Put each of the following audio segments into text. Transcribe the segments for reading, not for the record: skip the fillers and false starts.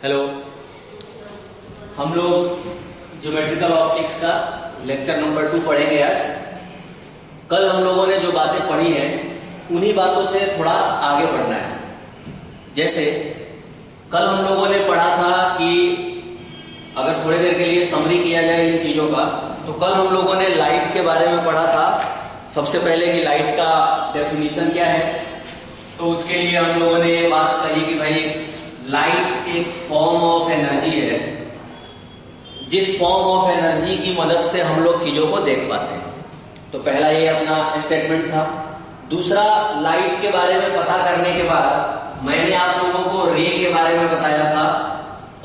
Hello, हम लोग geometrical optics का लेक्चर नंबर 2 पढ़ेंगे आज। कल हम लोगों ने जो बातें पढ़ी हैं उन्हीं बातों से थोड़ा आगे बढ़ना है। जैसे कल हम लोगों ने पढ़ा था कि अगर थोड़ी देर के लिए समरी किया जाए इन चीजों का, तो कल हम लोगों ने लाइट के बारे में पढ़ा था। सबसे पहले कि लाइट का डेफिनेशन क्या है, तो उसके लिए हम लोगों ने ये बात कही कि भाई लाइट एक फॉर्म ऑफ एनर्जी है, जिस फॉर्म ऑफ एनर्जी की मदद से हम लोग चीजों को देख पाते हैं। तो पहला ये अपना स्टेटमेंट था। दूसरा, लाइट के बारे में पता करने के बाद मैंने आप लोगों को रे के बारे में बताया था,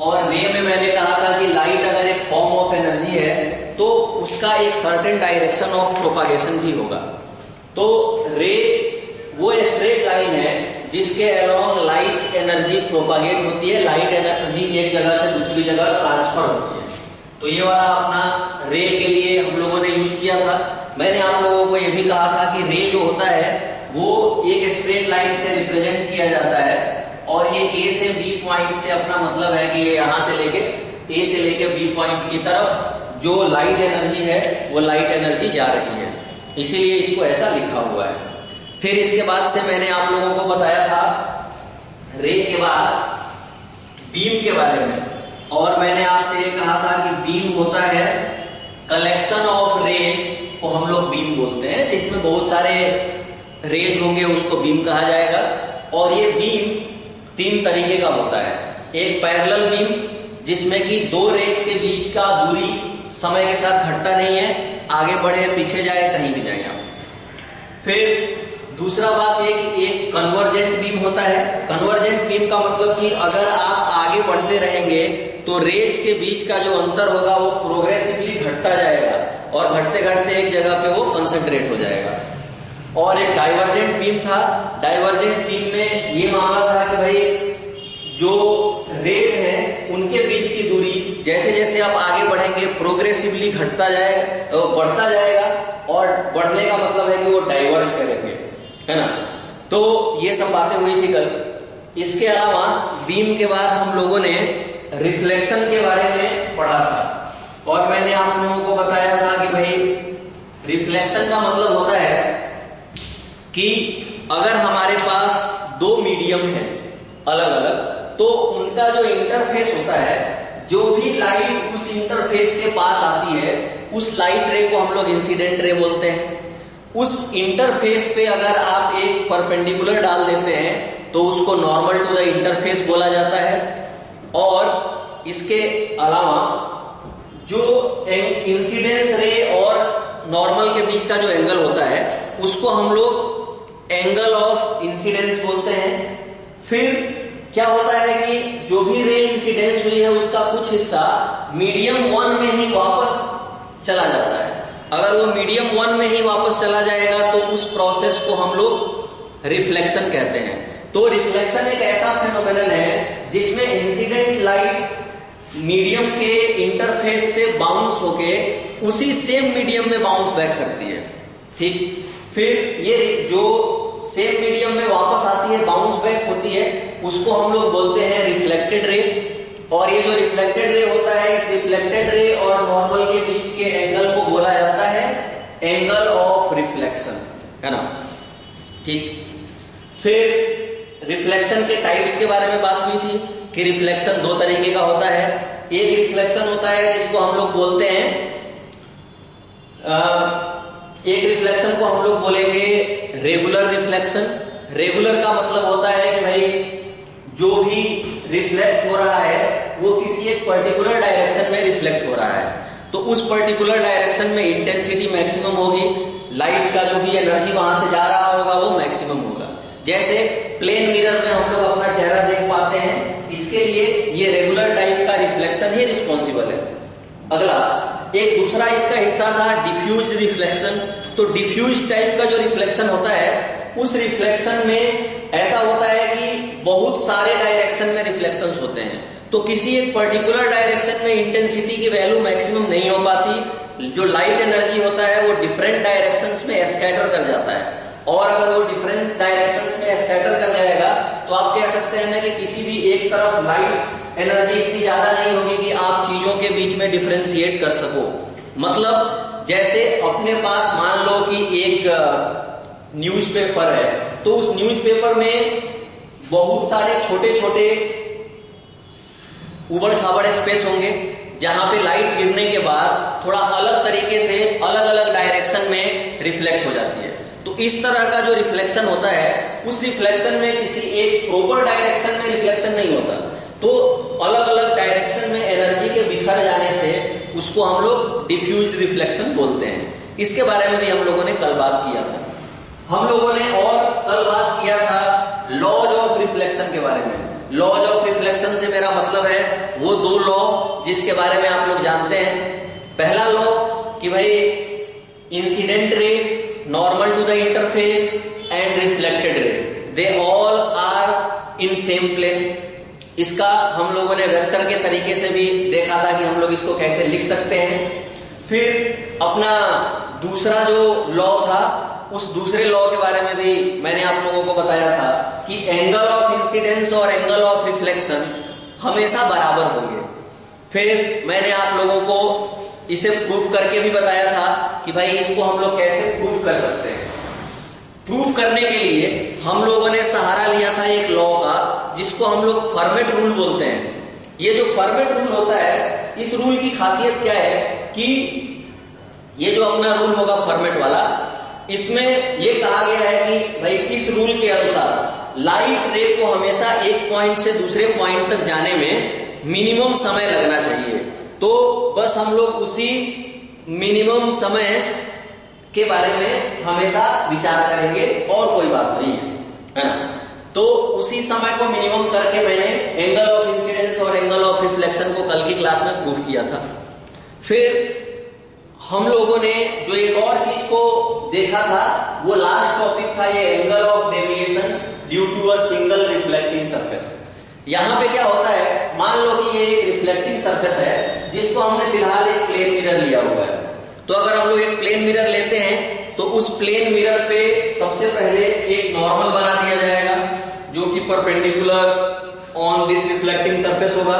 और रे में मैंने कहा था कि लाइट अगर एक फॉर्म ऑफ एनर्जी है तो उसका एक सर्टेन डायरेक्शन ऑफ प्रोपागेशन भी होगा। तो रे वो स्ट्रेट लाइन है जिसके अलोंग लाइट एनर्जी प्रोपागेट होती है, लाइट एनर्जी एक जगह से दूसरी जगह ट्रांसफर होती है। तो ये वाला अपना रे के लिए हम लोगों ने यूज किया था। मैंने आप लोगों को ये भी कहा था कि रे जो होता है वो एक स्ट्रेट लाइन से रिप्रेजेंट किया जाता है, और ये ए से बी पॉइंट से अपना मतलब है कि यहां से लेके ए से लेके बी पॉइंट की तरफ जो लाइट एनर्जी है वो लाइट एनर्जी जा रही है, इसीलिए इसको ऐसा लिखा हुआ है। फिर इसके बाद से मैंने आप लोगों को बताया था रे के बाद बीम के बारे में, और मैंने आपसे ये कहा था कि बीम होता है कलेक्शन ऑफ रेज को हम लोग बीम बोलते हैं, जिसमें बहुत सारे रेज होंगे उसको बीम कहा जाएगा। और ये बीम 3 तरीके का होता है। एक पैरेलल बीम जिसमें कि 2 रेज के बीच का दूरी समय के साथ घटता नहीं है, आगे बढ़े पीछे जाए कहीं भी जाए आप। फिर दूसरा बात ये कि एक कन्वर्जेंट बीम होता है। कन्वर्जेंट बीम का मतलब कि अगर आप आगे बढ़ते रहेंगे तो रेज के बीच का जो अंतर होगा वो प्रोग्रेसिवली घटता जाएगा, और घटते घटते एक जगह पे वो कंसंट्रेट हो जाएगा। और एक डाइवर्जेंट बीम था। डाइवर्जेंट बीम में ये मामला था कि भाई जो रेज है उनके बीच की दूरी जैसे जैसे आप आगे बढ़ेंगे प्रोग्रेसिवली घटता जाएगा, बढ़ता जाएगा, और बढ़ने का मतलब है कि वो डाइवर्ज करेंगे, है ना। तो ये सब बातें हुई थी कल। इसके अलावा बीम के बाद हम लोगों ने रिफ्लेक्शन के बारे में पढ़ा था, और मैंने आप लोगों को बताया था कि भाई रिफ्लेक्शन का मतलब होता है कि अगर हमारे पास 2 मीडियम है अलग अलग, तो उनका जो इंटरफेस होता है, जो भी लाइट उस इंटरफेस के पास आती है उस लाइट रे को हम लोग इंसिडेंट रे बोलते हैं। उस इंटरफेस पे अगर आप एक परपेंडिकुलर डाल देते हैं तो उसको नॉर्मल टू द इंटरफेस बोला जाता है। और इसके अलावा जो इंसिडेंस रे और नॉर्मल के बीच का जो एंगल होता है उसको हम लोग एंगल ऑफ इंसिडेंस बोलते हैं। फिर क्या होता है कि जो भी रे इंसिडेंस हुई है उसका कुछ हिस्सा मीडियम 1 में ही वापस चला जाता है। अगर वो मीडियम 1 में ही वापस चला जाएगा तो उस प्रोसेस को हम लोग रिफ्लेक्शन कहते हैं। तो रिफ्लेक्शन एक ऐसा फेनोमेनन है जिसमें इंसिडेंट लाइट मीडियम के इंटरफेस से बाउंस होके उसी सेम मीडियम में बाउंस बैक करती है, ठीक। फिर ये जो सेम मीडियम में वापस आती है, बाउंस बैक होती है, उसको हम लोग बोलते हैं रिफ्लेक्टेड रे। और ये जो रिफ्लेक्टेड रे होता है, इस रिफ्लेक्टेड रे और नॉर्मल के बीच के एंगल को बोला जाता है एंगल ऑफ रिफ्लेक्शन, है ना, ठीक। फिर रिफ्लेक्शन के टाइप्स के बारे में बात हुई थी कि रिफ्लेक्शन 2 तरीके का होता है। एक रिफ्लेक्शन होता है जिसको हम लोग बोलते हैं एक रिफ्लेक्शन को हम लोग बोलेंगे रेगुलर रिफ्लेक्शन। रेगुलर का मतलब होता है कि भाई जो भी रिफ्लेक्ट हो रहा है वो किसी एक पर्टिकुलर डायरेक्शन में रिफ्लेक्ट हो रहा है, तो उस पर्टिकुलर डायरेक्शन में इंटेंसिटी मैक्सिमम होगी, लाइट का जो भी एनर्जी वहां से जा रहा होगा वो मैक्सिमम होगा। जैसे प्लेन मिरर में हम लोग अपना चेहरा देख पाते हैं, इसके लिए ये रेगुलर टाइप का रिफ्लेक्शन ही रिस्पॉन्सिबल है। अगला एक दूसरा इसका हिस्सा था डिफ्यूज्ड रिफ्लेक्शन। तो डिफ्यूज टाइप का जो रिफ्लेक्शन होता है उस रिफ्लेक्शन में ऐसा होता है कि बहुत सारे डायरेक्शन में रिफ्लेक्शंस होते हैं, तो किसी एक पर्टिकुलर डायरेक्शन में इंटेंसिटी की वैल्यू मैक्सिमम नहीं हो पाती। जो लाइट एनर्जी होता है वो डिफरेंट डायरेक्शंस में स्कैटर कर जाता है, और अगर वो डिफरेंट डायरेक्शंस में स्कैटर कर जाएगा तो आप कह सकते हैं ना कि किसी भी एक तरफ लाइट एनर्जी इतनी ज्यादा नहीं होगी कि आप चीजों के बीच में डिफरेंशिएट कर सको। मतलब जैसे अपने पास मान लो कि एक न्यूज़पेपर है, तो उस न्यूज़पेपर में बहुत सारे छोटे छोटे उबड़ खाबड़ स्पेस होंगे जहां पे लाइट गिरने के बाद थोड़ा अलग तरीके से अलग अलग डायरेक्शन में रिफ्लेक्ट हो जाती है। तो इस तरह का जो रिफ्लेक्शन होता है, उस रिफ्लेक्शन में किसी एक प्रॉपर डायरेक्शन में रिफ्लेक्शन नहीं होता, तो अलग अलग डायरेक्शन में एनर्जी के बिखर जाने से उसको हम लोग डिफ्यूज्ड रिफ्लेक्शन बोलते हैं। इसके बारे में भी हम लोगों ने कल बात किया था। हम लोगों ने और कल बात किया था लॉज ऑफ रिफ्लेक्शन के बारे में। लॉज ऑफ रिफ्लेक्शन से मेरा मतलब है वो दो लॉ जिसके बारे में आप लोग जानते हैं। पहला लॉ कि भाई incident ray normal to the interface and reflected ray they all are in same plane. इसका हम लोगों ने वेक्टर के तरीके से भी देखा था कि हम लोग इसको कैसे लिख सकते हैं। फिर अपना दूसरा जो लॉ था, उस दूसरे लॉ के बारे में भी मैंने आप लोगों को बताया था कि एंगल ऑफ इंसिडेंस और एंगल ऑफ रिफ्लेक्शन हमेशा बराबर होंगे। फिर मैंने आप लोगों को इसे प्रूफ करके भी बताया था कि भाई इसको हम लोग कैसे प्रूफ कर सकते हैं। प्रूफ करने के लिए हम लोगों ने सहारा लिया था एक लॉ का जिसको हम लोग फर्मेट रूल बोलते हैं। ये जो फर्मेट रूल होता है, इस रूल की खासियत क्या है कि ये जो अपना रूल होगा फर्मेट वाला, इसमें ये कहा गया है कि भाई इस रूल के अनुसार लाइट रे को हमेशा एक पॉइंट से दूसरे पॉइंट तक जाने में मिनिमम समय लगना चाहिए। तो बस हम लोग उसी मिनिमम समय के बारे में हमेशा विचार करेंगे और कोई बात नहीं है ना। तो उसी समय को मिनिमम करके मैंने एंगल ऑफ इंसिडेंस और एंगल ऑफ रिफ्लेक्शन को कल की क्लास में प्रूफ किया था। फिर हम लोगों ने जो एक और चीज को देखा था, वो लास्ट टॉपिक था ये angle of deviation due to a single reflecting surface. यहां पे क्या होता है, मान लो कि ये एक रिफ्लेक्टिंग सरफेस है जिसको हमने फिलहाल एक प्लेन मिरर लिया हुआ है। तो अगर हम लोग एक प्लेन मिरर लेते हैं तो उस प्लेन मिरर पे सबसे पहले एक नॉर्मल बना दिया जाएगा जो कि perpendicular on this reflecting surface होगा।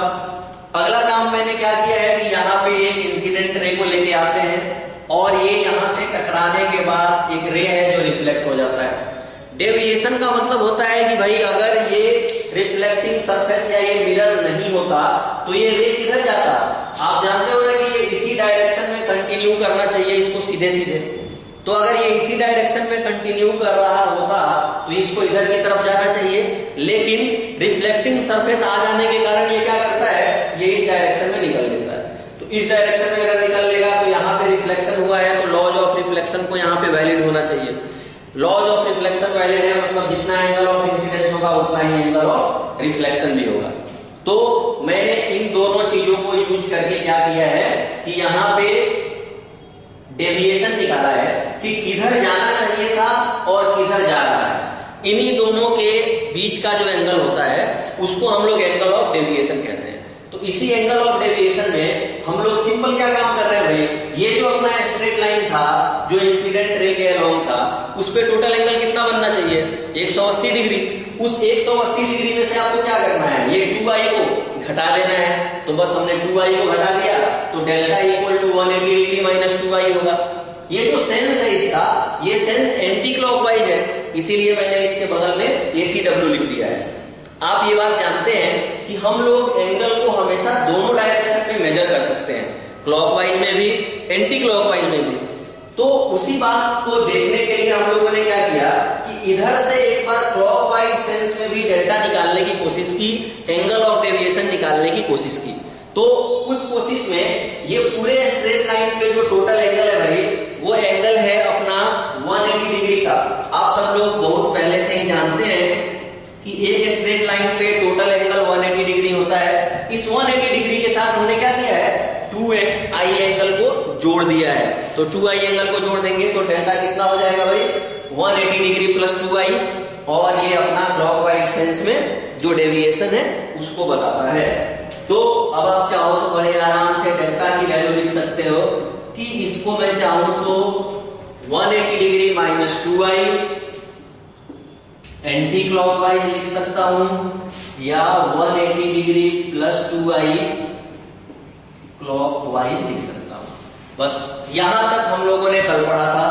अगला काम मैंने क्या किया है कि यहाँ पे एक इंसिडेंट रे को लेके आते हैं और ये यहाँ से टकराने के बाद एक रे है जो रिफ्लेक्ट हो जाता है। डेविएशन का मतलब होता है कि भाई अगर ये रिफ्लेक्टिंग सरफेस या ये मिरर नहीं होता तो ये रे किधर जाता। आप जानते हो ना कि ये इसी डायरेक्शन में कंटिन्यू करना चाहिए इसको सीधे सीधे। तो अगर ये इसी डायरेक्शन में कंटिन्यू कर रहा होता तो इसको इधर की तरफ जाना चाहिए, लेकिन रिफ्लेक्टिंग सरफेस आ जाने के कारण ये क्या करता है, ये इस डायरेक्शन में निकल लेता है। तो इस डायरेक्शन में अगर निकल लेगा तो यहाँ पे रिफ्लेक्शन हुआ है, तो लॉज ऑफ रिफ्लेक्शन को यहाँ पे वैलिड होना चाहिए। लॉज ऑफ रिफ्लेक्शन वैलिड है मतलब जितना एंगल ऑफ इंसिडेंस होगा उतना ही एंगल ऑफ रिफ्लेक्शन भी होगा। तो मैंने इन दोनों चीजों को यूज करके क्या किया है कि यहाँ पे डेविएशन निकाला है कि किधर जाना चाहिए था और किधर जा रहा है। इन्हीं दोनों के बीच का जो एंगल होता है उसको हम लोग एंगल ऑफ डेविएशन कहते हैं। तो इसी एंगल ऑफ डेविएशन में हम लोग सिंपल क्या काम कर रहे हैं भाई, ये जो अपना स्ट्रेट लाइन था जो इंसिडेंट रे के अलोंग था, उस पे टोटल एंगल कितना बनना चाहिए, 180 डिग्री। उस 180 डिग्री में से आपको क्या करना है, ये 2i को घटा देना है। तो बस हमने 2i को घटा दिया तो delta equal to 180 degree minus 2i होगा। ये जो सेंस है इसका, ये सेंस एंटी क्लॉकवाइज है, इसीलिए मैंने इसके बगल में ACW लिख दिया है। आप ये बात जानते हैं कि हम लोग एंगल को हमेशा दोनों डायरेक्शन में मेजर कर सकते हैं, क्लॉकवाइज में भी एंटी क्लॉकवाइज में भी। तो उसी बात को देखने के लिए हम लोगों ने क्या किया कि इधर से एक बार क्लॉकवाइज सेंस में भी डेल्टा निकालने की कोशिश की, एंगल ऑफ डेविएशन निकालने की कोशिश की। तो उस कोशिश में ये पूरे स्ट्रेट लाइन पे जो टोटल एंगल है भाई, वो एंगल है अपना 180 डिग्री का। आप सब लोग बहुत पहले से ही जानते हैं कि एक स्ट्रेट लाइन पे टोटल एंगल 180 डिग्री होता है। इस 180 डिग्री के साथ हमने क्या किया है, 2i एंगल को जोड़ दिया है। तो 2i एंगल को जोड़ देंगे तो डेल्टा कितना हो जाएगा भाई, 180 डिग्री प्लस 2i, और ये अपना क्लॉकवाइज सेंस में जो डेविएशन है उसको बताता है। तो अब आप चाहो तो बड़े आराम से डेल्टा की वैल्यू लिख सकते हो कि इसको मैं चाहूं तो 180 degree minus 2i anti clockwise लिख सकता हूं या 180 डिग्री प्लस 2i क्लॉकवाइज लिख सकता हूं। बस यहां तक हम लोगों ने कल पढ़ा था।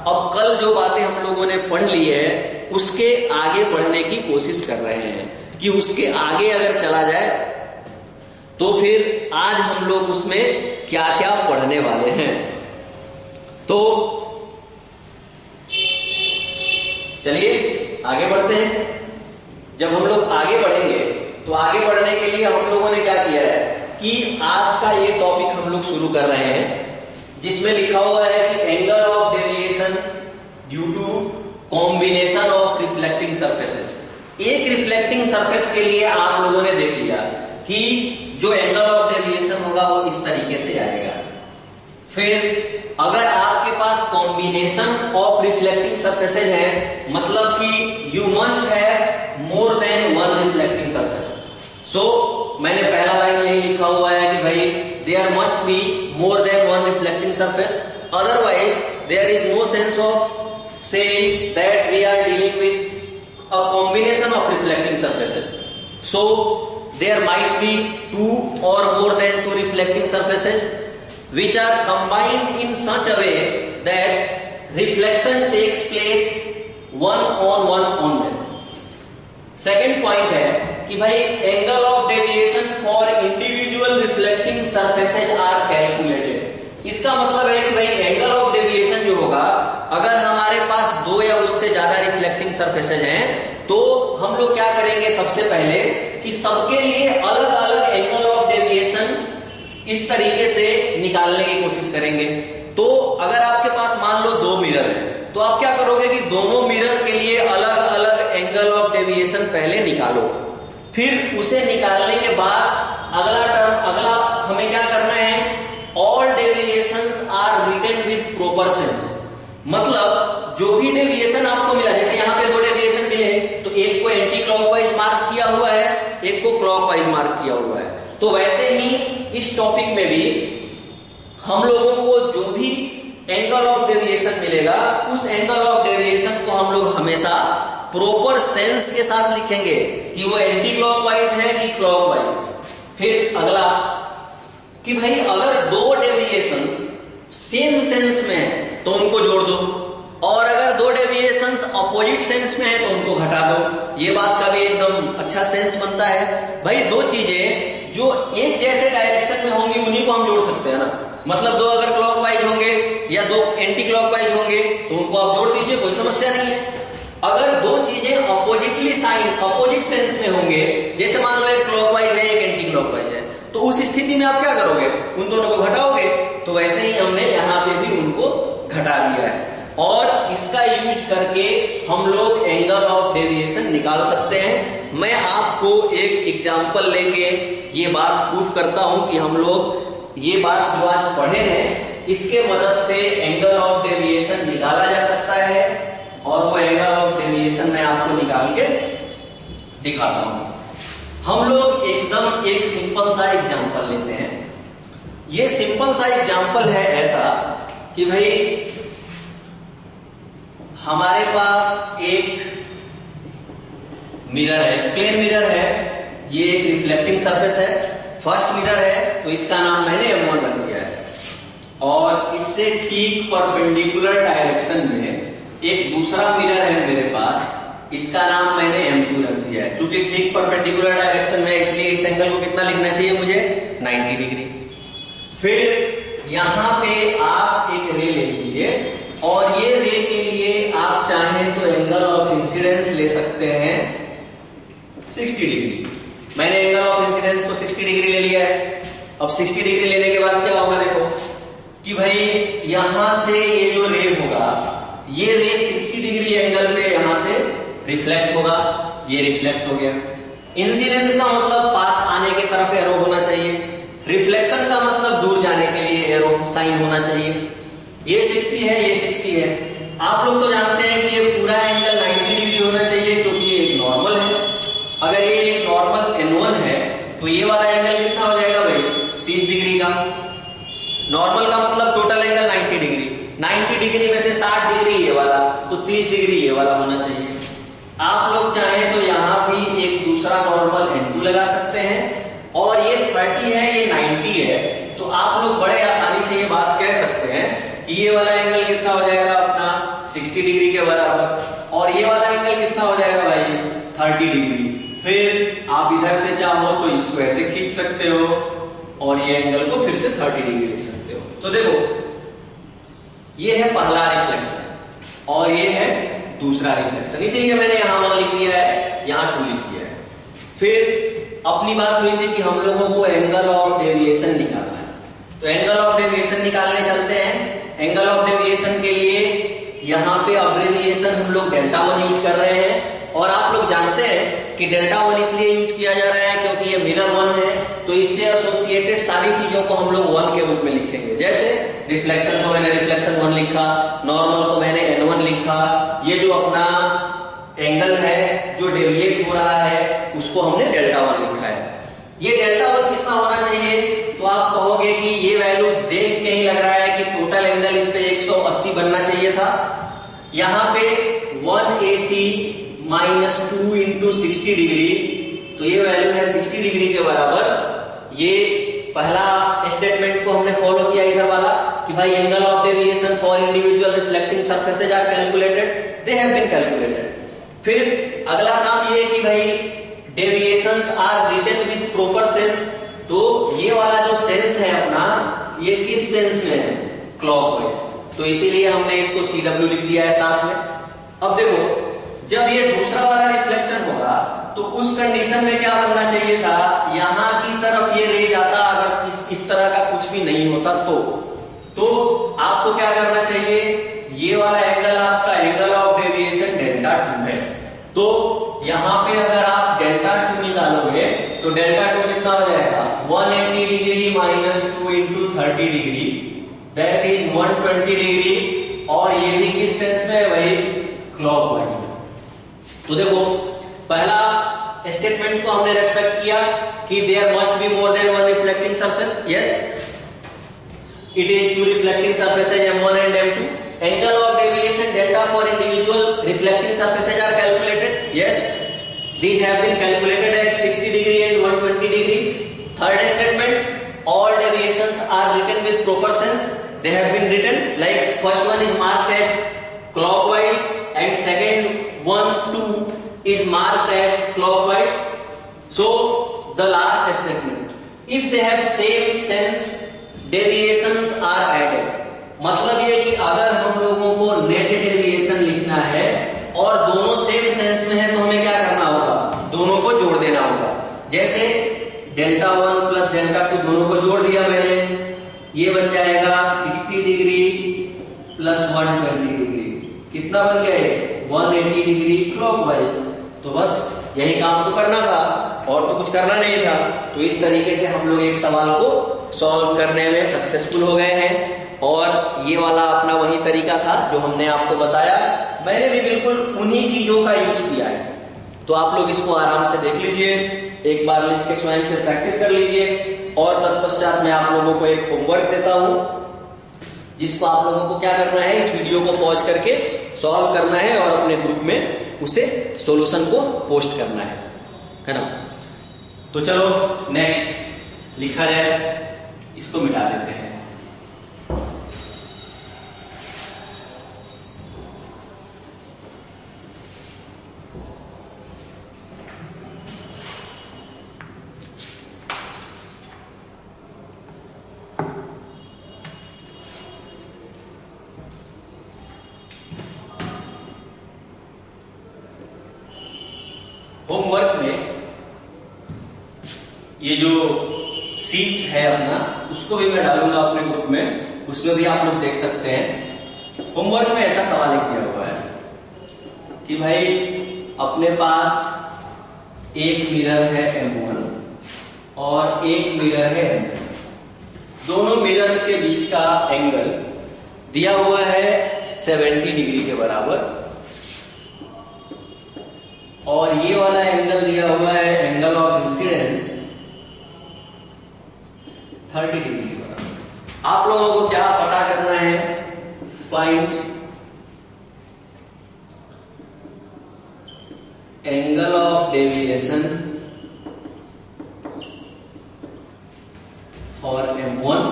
अब कल जो बातें हम लोगों ने पढ़ ली है उसके आगे बढ़ने की कोशिश कर रहे हैं कि उसके आगे अगर चला जाए तो फिर आज हम लोग उसमें क्या क्या पढ़ने वाले हैं। तो चलिए आगे बढ़ते हैं। जब हम लोग आगे बढ़ेंगे तो आगे बढ़ने के लिए हम लोगों ने क्या किया है कि आज का ये टॉपिक हम लोग शुरू कर रहे हैं जिसमें लिखा हुआ है कि angle of deviation due to combination of reflecting surfaces. एक रिफ्लेक्टिंग सरफेस के लिए आप लोगों ने देख लिया कि जो एंगल ऑफ डेविएशन होगा वो इस तरीके से आएगा। फिर अगर आपके पास कॉम्बिनेशन ऑफ रिफ्लेक्टिंग सरफेसेज है मतलब कि you must have more than one reflecting surface. So मैंने पहला लाइन यही लिखा हुआ है कि भाई there must be more than one reflecting surface, otherwise there is no sense of saying that we are dealing with a combination of reflecting surfaces. So there might be two or more than two reflecting surfaces which are combined in such a way that reflection takes place one on one on them. Second point है कि भाई angle of deviation for individual reflecting surfaces are calculated. इसका मतलब है कि भाई angle of deviation जो होगा अगर हमारे पास दो या उससे ज्यादा रिफ्लेक्टिंग सरफेसेज हैं तो हम लोग क्या करेंगे सबसे पहले कि सबके लिए अलग अलग एंगल ऑफ डेविएशन इस तरीके से निकालने की कोशिश करेंगे। तो अगर आपके पास मान लो दो मिरर है तो आप क्या करोगे कि दोनों मिरर के लिए अलग अलग एंगल ऑफ डेविएशन पहले निकालो, फिर उसे निकालने के बाद अगला हमें क्या करना है, all deviations are written with proper sense. मतलब जो भी डेविएशन आपको मिला, जैसे यहां पे दो डेविएशन मिले तो एक को एंटी क्लॉकवाइज मार्क किया हुआ है, एक को क्लॉकवाइज मार्क किया हुआ है। तो वैसे ही इस टॉपिक में भी हम लोगों को जो भी एंगल ऑफ डेविएशन मिलेगा उस एंगल ऑफ डेविएशन को हम लोग हमेशा प्रॉपर सेंस के साथ लिखेंगे कि वो एंटी क्लॉकवाइज है कि क्लॉकवाइज। फिर अगला कि भाई अगर दो डेविएशंस सेम सेंस में है तो उनको जोड़ दो, और अगर दो डेविएशंस अपोजिट सेंस में है तो उनको घटा दो। ये बात का भी एकदम अच्छा सेंस बनता है। भाई दो चीजें जो एक जैसे डायरेक्शन में होंगी उन्हीं को हम जोड़ सकते हैं ना। मतलब दो अगर क्लॉकवाइज होंगे या दो एंटी क्लॉकवाइज होंगे तो उनको आप जोड़ दीजिए, कोई समस्या नहीं है। अगर दो चीजें अपोजिटली साइन अपोजिट सेंस में होंगे, जैसे मान लो एक क्लॉकवाइज है एक एंटी क्लॉकवाइज है, तो उस स्थिति में आप क्या करोगे, उन दोनों को घटाओगे। तो वैसे ही हमने यहां पे भी उनको घटा दिया है और इसका यूज करके हम लोग एंगल ऑफ डेविएशन निकाल सकते हैं। मैं आपको एक एग्जांपल लेके ये बात प्रूफ करता हूं कि हम लोग ये बात जो आज पढ़े हैं इसके मदद से एंगल ऑफ डेविएशन निकाला जा सकता है, और वो एंगल ऑफ डेविएशन मैं आपको निकाल के दिखाता हूं। हम लोग एकदम एक सिंपल सा एग्जांपल लेते हैं। ये सिंपल सा एग्जांपल है ऐसा कि भाई हमारे पास एक मिरर है, प्लेन मिरर है, ये एक रिफ्लेक्टिंग सरफेस है, फर्स्ट मिरर है तो इसका नाम मैंने M1 रख दिया है, और इससे ठीक परपेंडिकुलर डायरेक्शन में एक दूसरा मिरर है मेरे पास, इसका नाम मैंने M2 रख दिया है। क्योंकि ठीक परपेंडिकुलर डायरेक्शन में इसलिए इस एंगल को कितना लिखना चाहिए मुझे, 90 डिग्री। फिर यहां पे आप एक रे ले लीजिए और ये रे के लिए आप चाहें तो एंगल ऑफ इंसिडेंस ले सकते हैं 60 डिग्री। मैंने एंगल ऑफ इंसिडेंस को 60 डिग्री ले लिया है। अब 60 डिग्री लेने के बाद क्या होगा, देखो कि भाई यहां से ये जो रे होगा, ये रे 60 डिग्री एंगल पे यहां से रिफ्लेक्ट होगा, ये रिफ्लेक्ट हो गया। इंसिडेंस का मतलब पास आने की तरफ एरो होना चाहिए, रिफ्लेक्शन का मतलब दूर जाने के लिए एरो साइन होना चाहिए। ये 60 है, ये 60 है। आप लोग तो जानते हैं कि ये पूरा एंगल 90 डिग्री होना चाहिए क्योंकि ये एक नॉर्मल है। अगर ये एक नॉर्मल N1 है तो ये वाला एंगल कितना हो जाएगा भाई, 30 डिग्री का। नॉर्मल का मतलब टोटल एंगल 90 डिग्री, 90 डिग्री में से 60 डिग्री ये वाला, तो 30 डिग्री ये वाला होना चाहिए। आप लोग चाहें तो यहां भी एक दूसरा नॉर्मल N2 लगा सकते हैं, और ये 30 है, ये 90 है, तो आप लोग बड़े आसानी से ये बात कह सकते हैं कि ये वाला एंगल कितना हो जाएगा अपना 60 डिग्री के बराबर, और ये वाला एंगल कितना हो जाएगा भाई 30 डिग्री। फिर आप इधर से चाहो तो इसको ऐसे खींच सकते हो और ये एंगल को फिर से 30 डिग्री लिख सकते हो। तो देखो ये है पहला रिफ्लेक्शन और ये है दूसरा रिफ्लेक्शन, इसीलिए मैंने यहां 1 लिख दिया है, यहां 2 लिख दिया है। फिर अपनी बात हुई थी कि हम लोगों को एंगल ऑफ डेविएशन निकालना है, तो एंगल ऑफ डेविएशन निकालने चलते हैं। एंगल ऑफ डेविएशन के लिए यहां पे अब्रेविएशन हम लोग Δ1 यूज कर रहे हैं, और आप लोग जानते हैं कि Δ1 इसलिए यूज किया जा रहा है क्योंकि ये मिरर 1 है, तो इससे एसोसिएटेड सारी चीजों को हम लोग 1 के रूप में लिखेंगे। जैसे रिफ्लेक्शन को मैंने रिफ्लेक्शन 1 लिखा, नॉर्मल को मैंने N1 लिखा, ये जो अपना एंगल है जो डेविएट हो रहा है उसको हमने Δ1 लिखा है। ये Δ1 कितना होना चाहिए, तो आप कहोगे कि ये वैल्यू देख के ही लग रहा है कि टोटल एंगल इस पे 180 बनना चाहिए था। यहां पे 180 माइनस 2 इंटू 60 डिग्री, तो ये वैल्यू है 60 डिग्री के बराबर। ये पहला स्टेटमेंट को हमने फॉलो किया इधर वाला कि भाई angle of deviation for individual reflecting surfaces are calculated, they have been calculated. फिर अगला काम ये कि भाई deviations are written with proper sense, तो ये वाला जो सेंस है अपना ये किस सेंस में है, क्लॉकवाइज, तो इसीलिए हमने इसको CW लिख दिया है साथ में। अब देखो जब ये दूसरा वाला रिफ्लेक्शन होगा तो उस कंडीशन में क्या बनना चाहिए था, यहां की तरफ ये रे जाता अगर इस तरह का कुछ भी नहीं होता तो आपको क्या करना चाहिए, ये वाला एंगल आपका एंगल ऑफ डेविएशन Δ2 है, तो यहां पे अगर आप Δ2 निकालोगे तो Δ2 कितना हो जाएगा 180 degree minus 2 into 30 degree, that is 120 degree, और ये भी किस सेंस में है भाई, क्लॉकवाइज। तो देखो पहला स्टेटमेंट को हमने रेस्पेक्ट किया कि there must be more than one reflecting surface, yes it is two reflecting surfaces M1 and M2। Angle of deviation delta for individual reflecting surfaces are calculated, yes these have been calculated at 60 degree and 120 degree. Third statement, all deviations are written with proper sense, they have been written like first one is marked as clockwise and second 1 2 is marked as clockwise. So the last statement, if they have same sense deviations are added, मतलब ये कि अगर हम लोगों को net deviation लिखना है और दोनों सेम सेंस में है तो हमें क्या करना होगा, दोनों को जोड़ देना होगा। जैसे Δ1 प्लस Δ2 दोनों को जोड़ दिया मैंने, ये बन जाएगा 60 डिग्री प्लस 120 डिग्री, कितना बन गया 180 डिग्री क्लॉकवाइज। तो बस यही काम तो करना था और तो कुछ करना नहीं था। तो इस तरीके से हम लोग एक सवाल को सॉल्व करने में सक्सेसफुल हो गए हैं, और ये वाला अपना वही तरीका था जो हमने आपको बताया, मैंने भी बिल्कुल उन्हीं चीजों का यूज किया है। तो आप लोग इसको आराम से देख लीजिए, एक बार लिख के स्वयं से प्रैक्टिस कर लीजिए, और तत्पश्चात मैं आप लोगों को एक होमवर्क देता हूं जिसको आप लोगों को क्या करना है, इस वीडियो को पॉज करके सॉल्व करना है और अपने ग्रुप में उसे सॉल्यूशन को पोस्ट करना है ना। तो चलो नेक्स्ट लिखा जाए, इसको मिटा देते हैं। होमवर्क में ये जो सीट है अपना उसको भी मैं डालूंगा अपने ग्रुप में, उसमें भी आप लोग देख सकते हैं। होमवर्क में ऐसा सवाल लिख दिया हुआ है कि भाई अपने पास एक मिरर है M1 और एक मिरर है M2, दोनों मिरर्स के बीच का एंगल दिया हुआ है 70 डिग्री के बराबर, और ये वाला एंगल दिया हुआ है एंगल ऑफ इंसिडेंस 30 डिग्री के बराबर। आप लोगों को क्या पता करना है, find angle of deviation for M1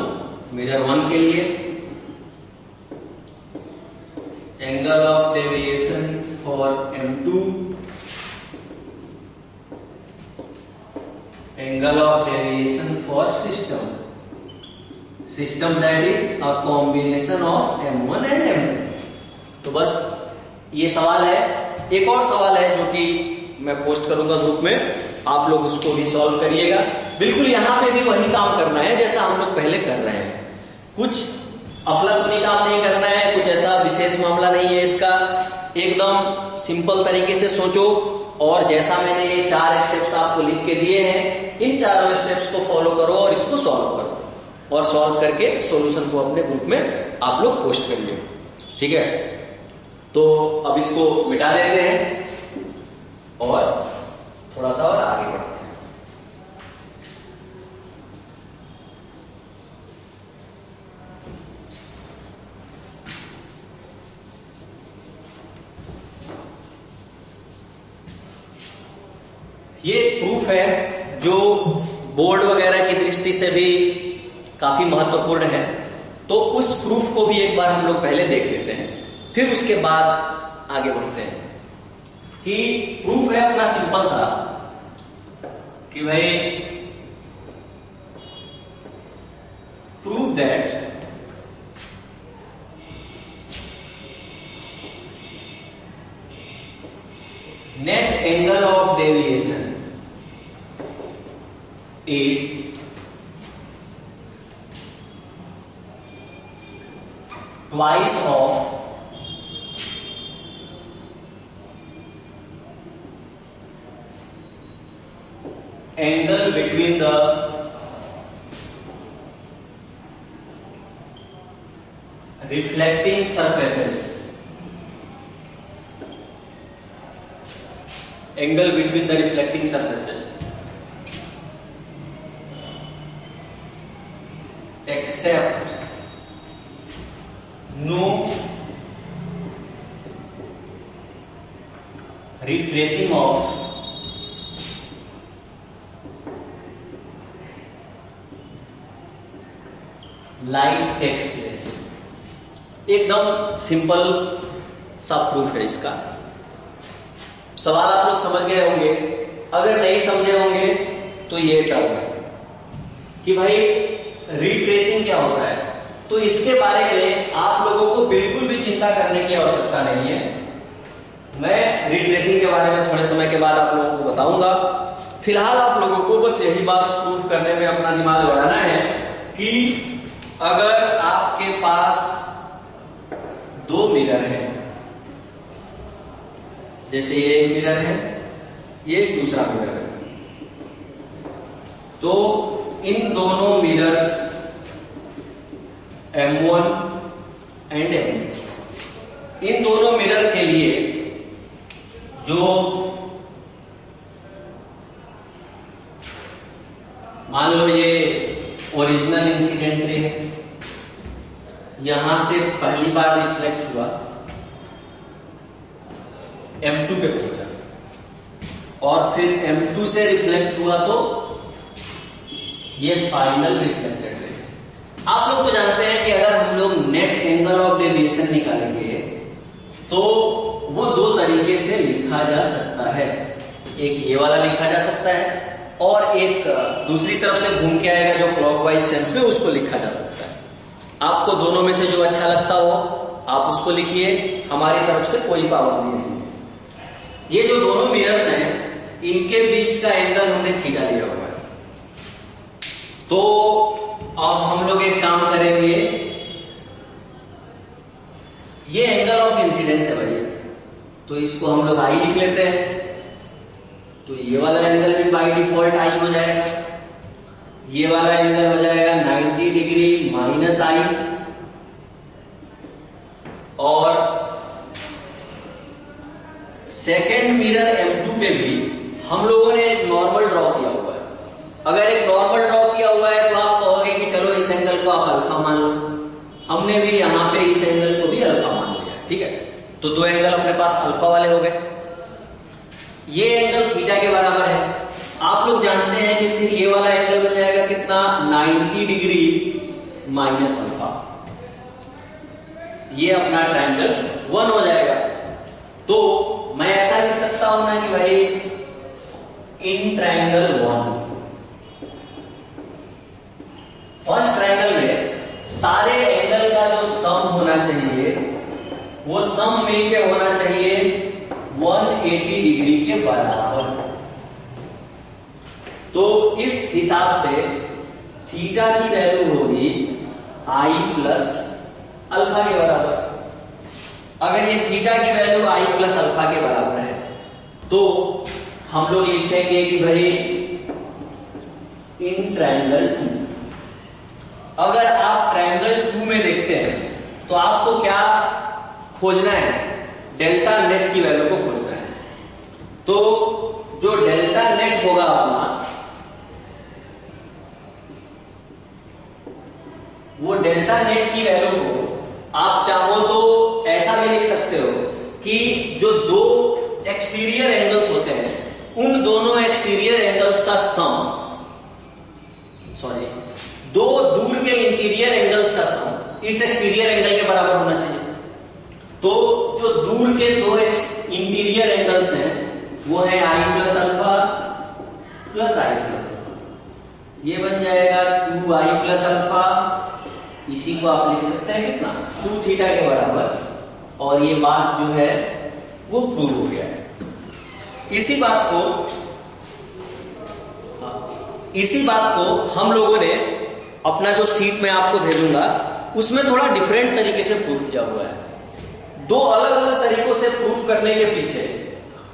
mirror 1 के लिए, angle of deviation for M2, angle of deviation for system that is a combination of M1 and M2। तो बस ये सवाल है। एक और सवाल है जो कि मैं पोस्ट करूंगा ग्रुप में, आप लोग उसको भी सॉल्व करिएगा। बिल्कुल यहां पे भी वही काम करना है जैसा हम लोग पहले कर रहे हैं, कुछ अफलातूनी काम नहीं करना है, कुछ ऐसा विशेष मामला नहीं है इसका। एकदम सिंपल तरीके से सोचो और जैसा मैंने ये 4 स्टेप्स आपको लिख के दिए हैं, इन चारों स्टेप्स को फॉलो करो और इसको सॉल्व करो, और सॉल्व करके सॉल्यूशन को अपने ग्रुप में आप लोग पोस्ट करिए। ठीक है, तो अब इसको मिटा देते हैं और थोड़ा सा और आगे बढ़ते हैं। ये प्रूफ है जो बोर्ड वगैरह की दृष्टि से भी काफी महत्वपूर्ण है, तो उस प्रूफ को भी एक बार हम लोग पहले देख लेते हैं, फिर उसके बाद आगे बढ़ते हैं। कि प्रूफ है अपना सिंपल सा कि भाई prove that net angle of deviation is twice of angle between the reflecting surfaces, angle between the reflecting surfaces, except no retracing of light takes place. एकदम सिंपल सा प्रूफ है इसका। सवाल आप लोग समझ गए होंगे, अगर नहीं समझे होंगे तो ये टर्म है कि भाई रिट्रेसिंग क्या होता है, तो इसके बारे में आप लोगों को बिल्कुल भी चिंता करने की आवश्यकता नहीं है। मैं रिट्रेसिंग के बारे में थोड़े समय के बाद आप लोगों को बताऊंगा। फिलहाल आप लोगों को बस यही बात प्रूफ करने में अपना दिमाग लगाना है कि अगर आपके पास 2 मिरर है, जैसे ये एक मिरर है, ये एक दूसरा मिरर है, तो इन दोनों मिरर्स M1 एंड M2, इन दोनों मिरर के लिए जो मान लो ये ओरिजिनल इंसिडेंट रे है, यहां से पहली बार रिफ्लेक्ट हुआ, M2 पे पहुंचा, और फिर M2 से रिफ्लेक्ट हुआ तो ये फाइनल रिफ्लेक्टेड रे। आप लोग तो जानते हैं कि अगर हम लोग नेट एंगल ऑफ डेविएशन निकालेंगे तो वो 2 तरीके से लिखा जा सकता है। एक ये वाला लिखा जा सकता है और एक दूसरी तरफ से घूम के आएगा जो क्लॉकवाइज सेंस में, उसको लिखा जा सकता है। आपको दोनों में से जो अच्छा लगता हो आप उसको लिखिए, हमारी तरफ से कोई पाबंदी नहीं है। ये जो दोनों मिरर्स हैं इनके बीच का एंगल हमने थीटा लिया हुआ है, तो अब हम लोग एक काम करेंगे, ये एंगल ऑफ इंसिडेंस है भैया, तो इसको हम लोग आई लिख लेते हैं। तो ये वाला एंगल भी बाय डिफॉल्ट आई हो जाएगा, ये वाला एंगल हो जाएगा 90 डिग्री माइनस आई, और सेकेंड मिरर M2 पे भी हम लोगों ने एक नॉर्मल ड्रॉ किया हुआ है। अगर एक नॉर्मल ड्रॉ किया हुआ है तो आप कहोगे कि चलो इस एंगल को आप अल्फा मान लो, हमने भी यहां पे इस एंगल को भी अल्फा मान लिया, ठीक है। तो 2 एंगल अपने पास अल्फा वाले हो गए। ये एंगल थीटा के बराबर है। आप लोग जानते हैं कि फिर ये वाला एंगल बन जाएगा कितना, 90 डिग्री माइनस अल्फा। ये अपना ट्रायंगल 1 हो जाएगा। तो मैं ऐसा लिख सकता हूं ना कि भाई इन ट्रायंगल 1, फर्स्ट ट्रायंगल में सारे एंगल का जो सम होना चाहिए वो सम मिलके होना चाहिए 180 डिग्री के बराबर। तो इस हिसाब से थीटा की वैल्यू होगी आई प्लस अल्फा के बराबर। अगर ये थीटा की वैल्यू आई प्लस अल्फा के बराबर है तो हम लोग लिखेंगे कि भाई इन ट्रायंगल 2। अगर आप ट्रायंगल 2 में देखते हैं तो आपको क्या खोजना है, डेल्टा नेट की वैल्यू को खोजना है। तो जो डेल्टा नेट होगा अपना, वो डेल्टा नेट की वैल्यू को आप चाहो तो ऐसा भी लिख सकते हो कि जो दो एक्सटीरियर एंगल्स होते हैं उन दोनों एक्सटीरियर एंगल्स का सम, दो दूर के इंटीरियर एंगल्स का सम इस एक्सटीरियर एंगल के बराबर होना चाहिए। तो जो दूर के दो इंटीरियर एंगल्स हैं वो है आई प्लस अल्फा प्लस आई प्लस अल्फा। ये बन जाएगा 2i प्लस अल्फा। इसी को आप लिख सकते हैं कितना, 2 थीटा के बराबर। और ये बात जो है वो प्रूव हो गया है। इसी बात को हम लोगों ने अपना जो सीट में आपको भेजूंगा उसमें थोड़ा डिफरेंट तरीके से प्रूव किया हुआ है। दो अलग अलग तरीकों से प्रूव करने के पीछे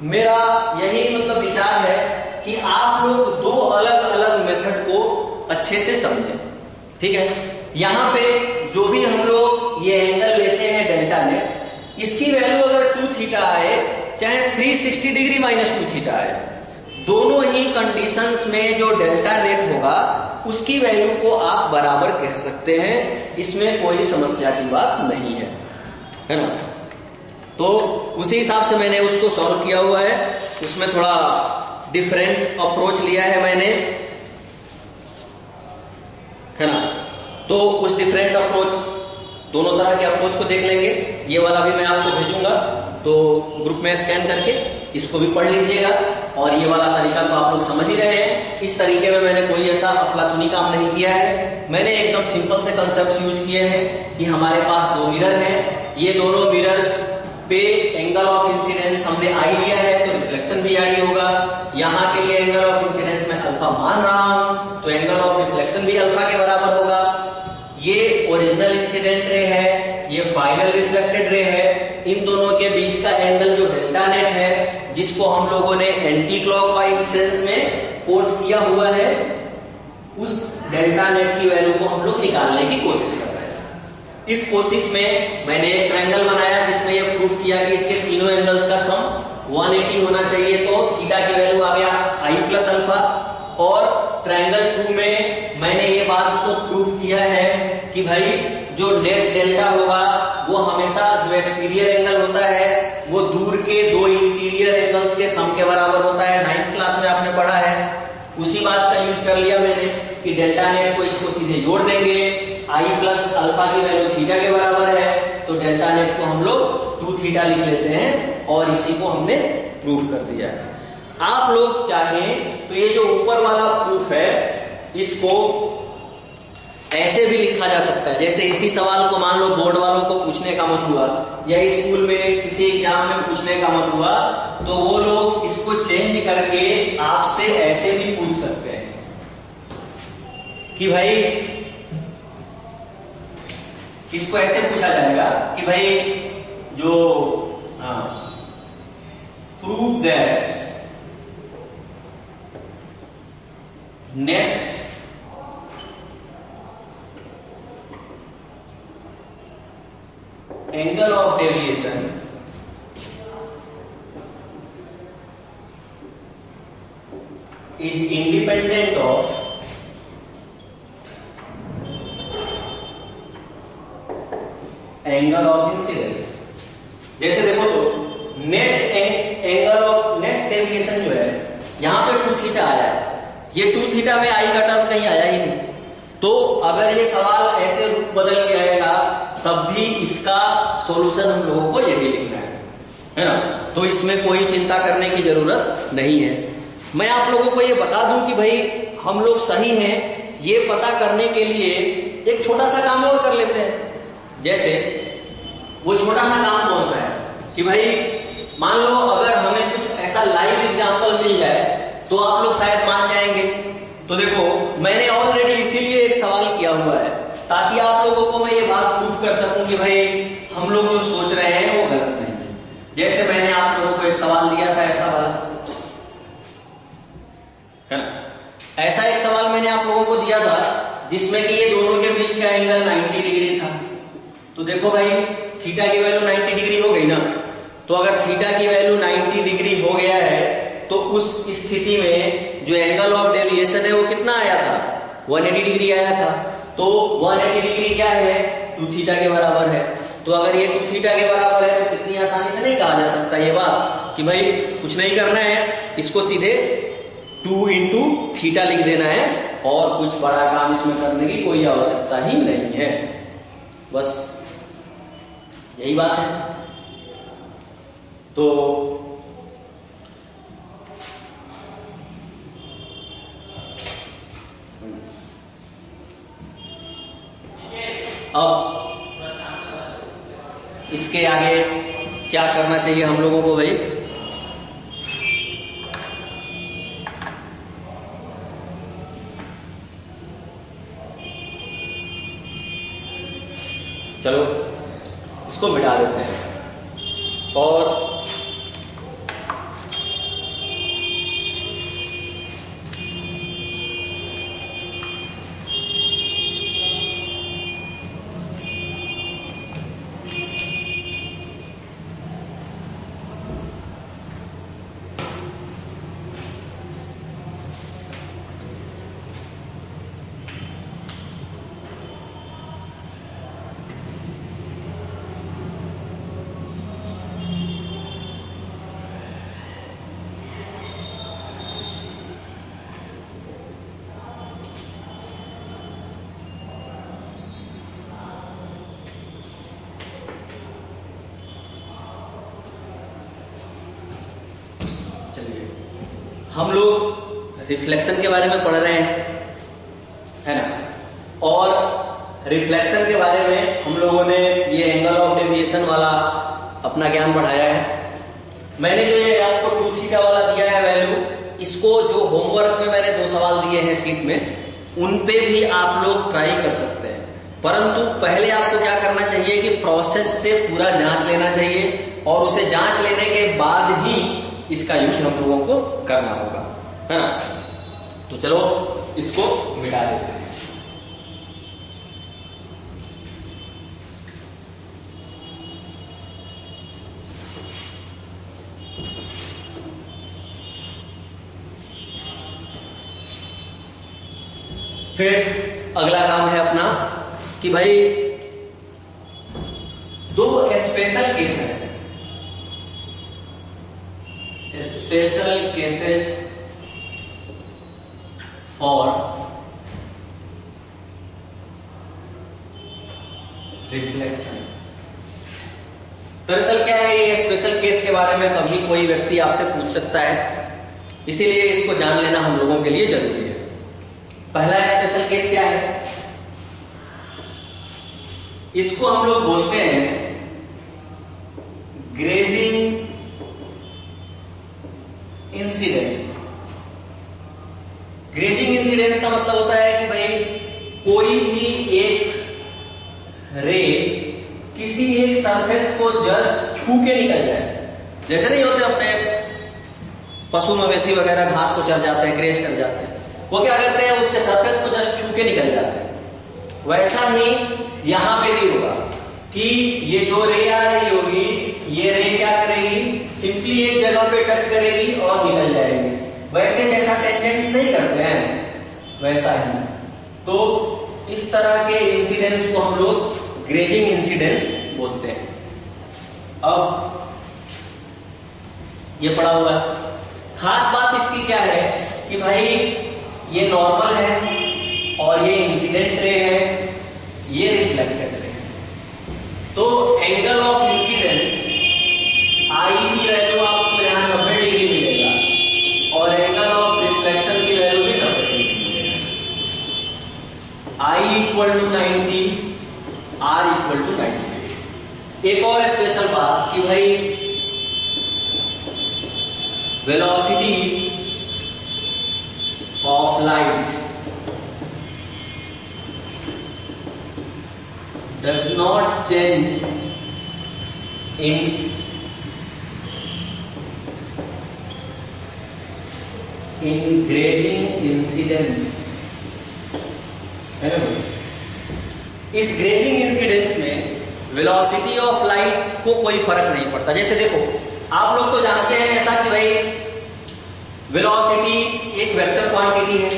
मेरा यही मतलब विचार है कि आप लोग दो अलग अलग मेथड को अच्छे से समझें। ठीक है, यहां पे जो भी हम लोग ये एंगल लेते हैं डेल्टा नेट, इसकी वैल्यू अगर 2 थीटा आए चाहे 360 डिग्री माइनस 2 थीटा आए, दोनों ही कंडीशंस में जो डेल्टा नेट होगा उसकी वैल्यू को आप बराबर कह सकते हैं। इसमें कोई समस्या की बात नहीं है ना। तो उसी हिसाब से मैंने उसको सॉल्व किया हुआ है। उसमें थोड़ा डिफरेंट अप्रोच लिया है मैंने, है ना। तो उस डिफरेंट अप्रोच, दोनों तरह के अप्रोच को देख लेंगे। ये वाला भी मैं आपको भेजूंगा तो ग्रुप में स्कैन करके इसको भी पढ़ लीजिएगा। और ये वाला तरीका तो आप लोग समझ ही रहे हैं। इस तरीके में मैंने कोई ऐसा अफलातूनी काम नहीं किया है। मैंने एकदम सिंपल से कंसेप्ट यूज किए हैं कि हमारे पास दो मिरर हैं, ये दोनों मिरर्स पे एंगल ऑफ इंसिडेंस हमने आई लिया है तो रिफ्लेक्शन भी आई होगा। यहाँ के लिए एंगल ऑफ इंसिडेंस में अल्फा मान रहा हूं तो एंगल ऑफ रिफ्लेक्शन भी अल्फा के बराबर होगा। ये ओरिजिनल इंसिडेंट रे है, ये फाइनल रिफ्लेक्टेड रे है। इन दोनों के बीच का एंगल जो डेल्टा नेट है, जिसको हम लोगों ने एंटी क्लॉकवाइज सेंस में कोट किया हुआ है, उस डेल्टा नेट की वैल्यू को हम लोग निकालने की कोशिश कर रहे हैं। इस कोशिश में मैंने एक ट्रायंगल बनाया जिसमें यह प्रूफ किया कि इसके तीनों एंगल्स का सम 180 होना चाहिए। तो थीटा की वैल्यू आ गया आई प्लस अल्फा। और ट्रायंगल 2 में मैंने ये बात को प्रूफ किया है कि भाई जो नेट डेल्टा होगा वो हमेशा जो एक्सटीरियर एंगल होता है वो दूर के दो इंटीरियर एंगल्स के सम के बराबर होता है। 9th क्लास में आपने पढ़ा है। उसी बात का यूज कर लिया मैंने कि डेल्टा नेट को इसको सीधे जोड़ देंगे। आई प्लस अल्फा की वैल्यू थीटा के बराबर है तो डेल्टा नेट को हम लोग 2 थीटा लिख लेते हैं और इसी को हमने प्रूफ कर दिया है। आप लोग चाहें तो ये जो ऊपर वाला प्रूफ है इसको ऐसे भी लिखा जा सकता है। जैसे इसी सवाल को मान लो बोर्ड वालों को पूछने का मन हुआ या स्कूल में किसी एग्जाम में पूछने का मन हुआ तो वो लोग इसको चेंज करके आपसे ऐसे भी पूछ सकते हैं कि भाई, इसको ऐसे पूछा जाएगा कि भाई जो prove that net angle of deviation is independent of angle of incidence। जैसे देखो तो नेट डेविएशन थीटा आया है, ये 2 थीटा में आई का टर्म कहीं आया ही नहीं। तो अगर ये सवाल ऐसे रूप बदल के आएगा तब भी इसका सॉल्यूशन हम लोगों को यही लिखना है ना। तो इसमें कोई चिंता करने की जरूरत नहीं है। मैं आप लोगों को ये बता दूं कि भाई हम लोग सही हैं, ये पता करने के लिए एक छोटा सा काम और कर लेते हैं। जैसे वो छोटा सा काम कौन सा है कि भाई मान लो अगर हमें कुछ ऐसा लाइव एग्जांपल मिल जाए तो आप लोग शायद मान जाएंगे। तो देखो मैंने ऑलरेडी इसीलिए एक सवाल किया हुआ है ताकि आप लोगों को मैं ये बात प्रूव कर सकूं कि भाई हम लोग जो सोच रहे हैं वो गलत नहीं है। जैसे मैंने आप लोगों को एक सवाल दिया था ऐसा वाला, है ना, ऐसा एक सवाल मैंने आप लोगों को दिया था जिसमें कि ये दोनों के बीच का एंगल 90 डिग्री था। तो देखो भाई थीटा की वैल्यू 90 डिग्री हो गई ना। तो अगर थीटा की वैल्यू 90 डिग्री हो गया है तो उस स्थिति में जो एंगल ऑफ डेविएशन है वो कितना आया था, 180 डिग्री आया था। तो 180 डिग्री क्या है, 2 थीटा के बराबर है। तो अगर ये 2 थीटा के बराबर है तो कितनी आसानी से नहीं कहा जा सकता ये बात कि भाई कुछ नहीं करना है, इसको सीधे 2 इंटू थीटा लिख देना है और कुछ बड़ा काम इसमें करने की कोई आवश्यकता ही नहीं है। बस यही बात है। तो अब इसके आगे क्या करना चाहिए हम लोगों को भाई, चलो इसको मिटा देते हैं और हम लोग रिफ्लेक्शन के बारे में पढ़ रहे हैं, है ना। और रिफ्लेक्शन के बारे में हम लोगों ने ये एंगल ऑफ डेविएशन वाला अपना ज्ञान बढ़ाया है। मैंने जो ये आपको 2 थीटा वाला दिया है वैल्यू, इसको जो होमवर्क में मैंने 2 सवाल दिए हैं सीट में, उन पे भी आप लोग ट्राई कर सकते हैं। परंतु पहले आपको क्या करना चाहिए कि प्रोसेस से पूरा जांच लेना चाहिए और उसे जांच लेने के बाद ही इसका यूज हम लोगों को करना होगा, है ना। तो चलो इसको मिटा देते हैं। फिर अगला काम है अपना कि भाई 2 स्पेशल केस है, स्पेशल केसेस फॉर रिफ्लेक्शन। दरअसल क्या है, ये स्पेशल केस के बारे में कभी कोई व्यक्ति आपसे पूछ सकता है, इसीलिए इसको जान लेना हम लोगों के लिए जरूरी है। पहला स्पेशल केस क्या है, इसको हम लोग बोलते हैं ग्रेजिंग इंसिडेंस। ग्रेजिंग इंसिडेंस का मतलब होता है कि भाई कोई भी एक रे किसी एक सरफेस को जस्ट छू के निकल जाए। जैसे नहीं होते अपने पशु मवेशी वगैरह घास को चर जाते हैं, ग्रेज कर जाते हैं, वो क्या करते हैं उसके सरफेस को जस्ट छू के निकल जाते हैं। वैसा ही यहां पे भी होगा कि ये जो रे आ रही होगी, ये रे क्या करेगी, सिंपली एक जगह पे टच करेगी और निकल जाएगी। वैसे जैसा टेंजेंट्स नहीं करते हैं वैसा ही। तो इस तरह के इंसिडेंस को हम लोग ग्रेजिंग इंसिडेंस बोलते हैं। अब ये पड़ा हुआ है। खास बात इसकी क्या है कि भाई ये नॉर्मल है और ये इंसिडेंट रे है, ये रिफ्लेक्टेड रे है। तो एंगल ऑफ इंसिडेंस आई की वैल्यू आपको यहाँ 90 डिग्री मिलेगा और एंगल ऑफ रिफ्लेक्शन की वैल्यू भी 90 डिग्री मिलेगा। I equal to 90, R equal to 90 degree. एक और स्पेशल बात कि भाई velocity of light does not change in grazing incidence, है ना? इस ग्रेजिंग इंसिडेंस में वेलोसिटी ऑफ लाइट को कोई फर्क नहीं पड़ता। जैसे देखो, आप लोग तो जानते हैं ऐसा कि भाई वेलोसिटी एक वेक्टर क्वांटिटी है,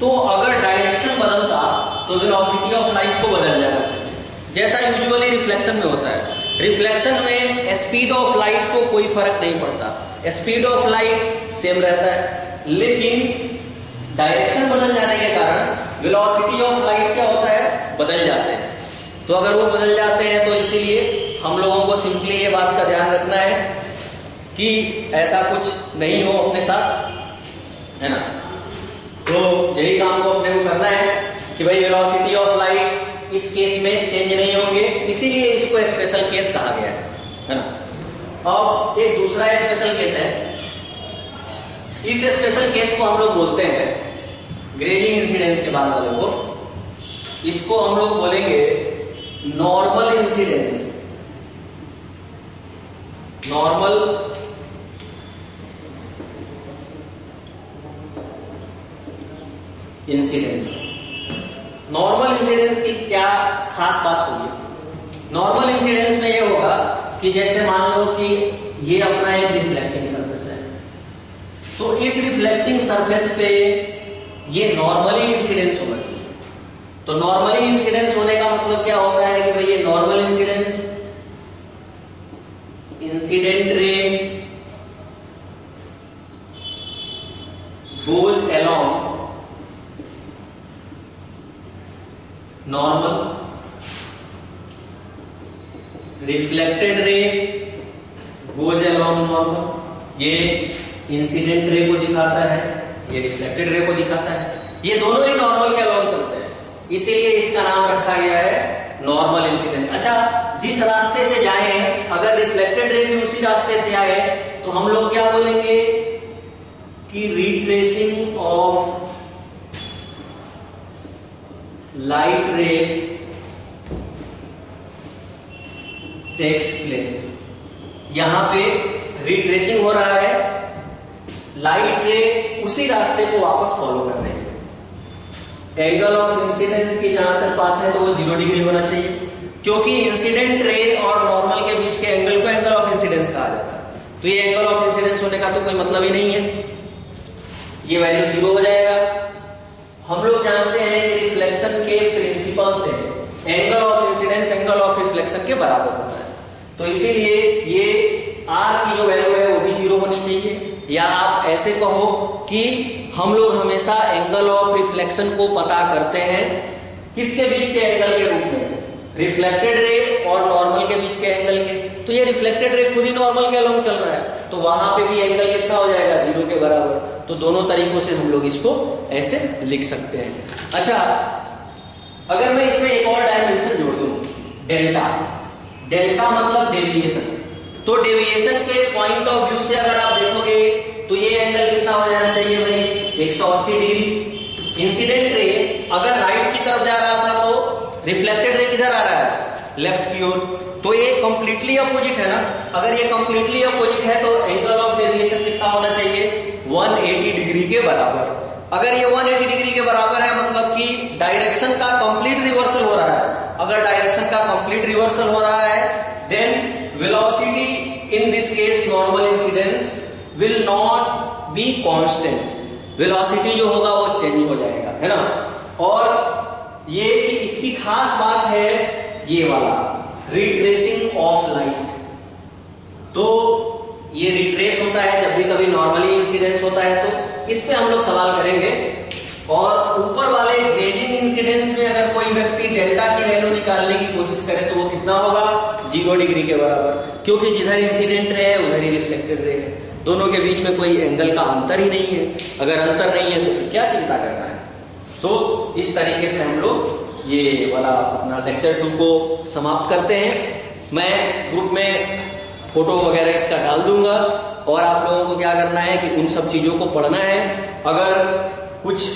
तो अगर डायरेक्शन बदलता तो वेलोसिटी ऑफ लाइट को बदल जाना चाहिए, जैसा यूजुअली रिफ्लेक्शन में होता है। रिफ्लेक्शन में स्पीड ऑफ लाइट को कोई फर्क नहीं पड़ता, स्पीड ऑफ लाइट सेम रहता है, लेकिन डायरेक्शन बदल जाने के कारण वेलोसिटी ऑफ लाइट क्या होता है, बदल जाते हैं। तो अगर वो बदल जाते हैं तो इसीलिए हम लोगों को सिंपली ये बात का ध्यान रखना है कि ऐसा कुछ नहीं हो अपने साथ, है ना। तो यही काम को अपने को करना है कि भाई वेलोसिटी ऑफ लाइट इस केस में चेंज नहीं होंगे, इसीलिए इसको स्पेशल केस कहा गया है ना। अब एक दूसरा स्पेशल केस है, इस स्पेशल केस को हम लोग बोलते हैं ग्रेजिंग इंसिडेंस के बाद वाले को, इसको हम लोग बोलेंगे normal incidence. Normal incidence. Normal incidence की क्या खास बात होगी? नॉर्मल इंसिडेंस में ये होगा कि जैसे मान लो कि ये अपना एक रिफ्लेक्टिंग सरफेस है, तो इस रिफ्लेक्टिंग सरफेस पे ये नॉर्मली इंसिडेंस होना चाहिए। तो नॉर्मली इंसिडेंस होने का मतलब क्या होता है कि भाई ये normal incidence, incident ray goes along normal, reflected ray goes along normal. ये इंसिडेंट रे को दिखाता है, ये रिफ्लेक्टेड रे को दिखाता है, ये दोनों ही नॉर्मल के अलोंग चलते हैं, इसीलिए इसका नाम रखा गया है नॉर्मल इंसिडेंस। अच्छा, जिस रास्ते से जाए, अगर रिफ्लेक्टेड रे भी उसी रास्ते से आए तो हम लोग क्या बोलेंगे कि retracing of light rays takes place. यहां पे रिट्रेसिंग हो रहा है, लाइट रे उसी रास्ते को वापस फॉलो कर रहे हैं। एंगल ऑफ इंसिडेंस की जहां तक बात है तो वो 0 डिग्री होना चाहिए, क्योंकि इंसिडेंट रे और नॉर्मल के बीच के एंगल को एंगल ऑफ इंसिडेंस कहा जाता है। तो ये एंगल ऑफ इंसिडेंस होने का तो कोई मतलब ही नहीं है, ये वैल्यू 0 हो जाएगा। हम लोग जानते हैं कि रिफ्लेक्शन के प्रिंसिपल से angle of incidence angle of reflection के बराबर होता है, तो इसीलिए ये R की जो वैल्यू है वो भी 0 होनी चाहिए। या आप ऐसे कहो कि हम लोग हमेशा एंगल ऑफ रिफ्लेक्शन को पता करते हैं किसके बीच के एंगल के रूप में, रिफ्लेक्टेड रे और नॉर्मल के बीच के एंगल के। तो ये रिफ्लेक्टेड रे खुद ही नॉर्मल के अलोंग चल रहा है, तो वहां पे भी एंगल कितना हो जाएगा, 0 के बराबर। तो दोनों तरीकों से हम लोग इसको ऐसे लिख सकते हैं। अच्छा, अगर मैं इसमें एक और डायमेंशन जोड़ दूं, डेल्टा। डेल्टा मतलब डेविएशन। तो डेविएशन के पॉइंट ऑफ व्यू से अगर आप देखोगे तो ये एंगल कितना हो जाना चाहिए भाई, 180 डिग्री। इंसिडेंट रे अगर राइट की तरफ जा रहा था तो रिफ्लेक्टेड रे किधर आ रहा है, लेफ्ट की ओर। तो ये कंप्लीटली अपोजिट है ना। अगर ये कंप्लीटली अपोजिट है तो एंगल ऑफ डेविएशन कितना होना चाहिए, 180 डिग्री के बराबर। अगर ये 180 डिग्री के बराबर है मतलब कि डायरेक्शन का कंप्लीट रिवर्सल हो रहा है। अगर डायरेक्शन का कंप्लीट रिवर्सल हो रहा है then velocity in this case normal incidence will not be constant. Velocity जो होगा वो चेंज हो जाएगा, है ना। और ये कि इसकी खास बात है ये वाला रिट्रेसिंग ऑफ लाइट। तो ये रिट्रेस होता है जब भी कभी नॉर्मली इंसिडेंस होता है तो इस पे हम लोग सवाल करेंगे। और ऊपर वाले ग्रेजिंग इंसिडेंस में अगर कोई व्यक्ति डेल्टा की वैल्यू निकालने की कोशिश करे तो वो कितना होगा, 0 डिग्री के बराबर, क्योंकि जिधर इंसिडेंट रे है उधर ही रिफ्लेक्टेड रे है, दोनों के बीच में कोई एंगल का अंतर ही नहीं है। अगर अंतर नहीं है तो फिर क्या चिंता करना है। तो इस तरीके से हम लोग ये वाला अपना लेक्चर 2 को समाप्त करते हैं। मैं ग्रुप में फोटो वगैरह इसका डाल दूंगा और आप लोगों को क्या करना है कि उन सब चीजों को पढ़ना है। अगर कुछ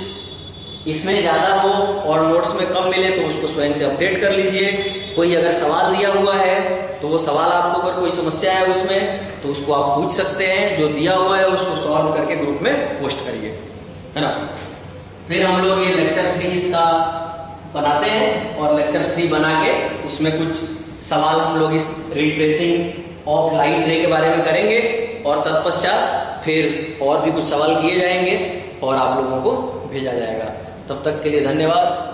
इसमें ज्यादा हो और नोट्स में कम मिले तो उसको स्वयं से अपडेट कर लीजिए। कोई अगर सवाल दिया हुआ है तो वो सवाल आपको अगर कोई समस्या है उसमें तो उसको आप पूछ सकते हैं, जो दिया हुआ है उसको सॉल्व करके ग्रुप में पोस्ट करिए, है ना। फिर हम लोग ये लेक्चर 3 इसका बनाते हैं और लेक्चर 3 बना के उसमें कुछ सवाल हम लोग इस रिट्रेसिंग ऑफ लाइट रे के बारे में करेंगे और तत्पश्चात फिर और भी कुछ सवाल किए जाएंगे और आप लोगों को भेजा जाएगा। तब तक के लिए धन्यवाद।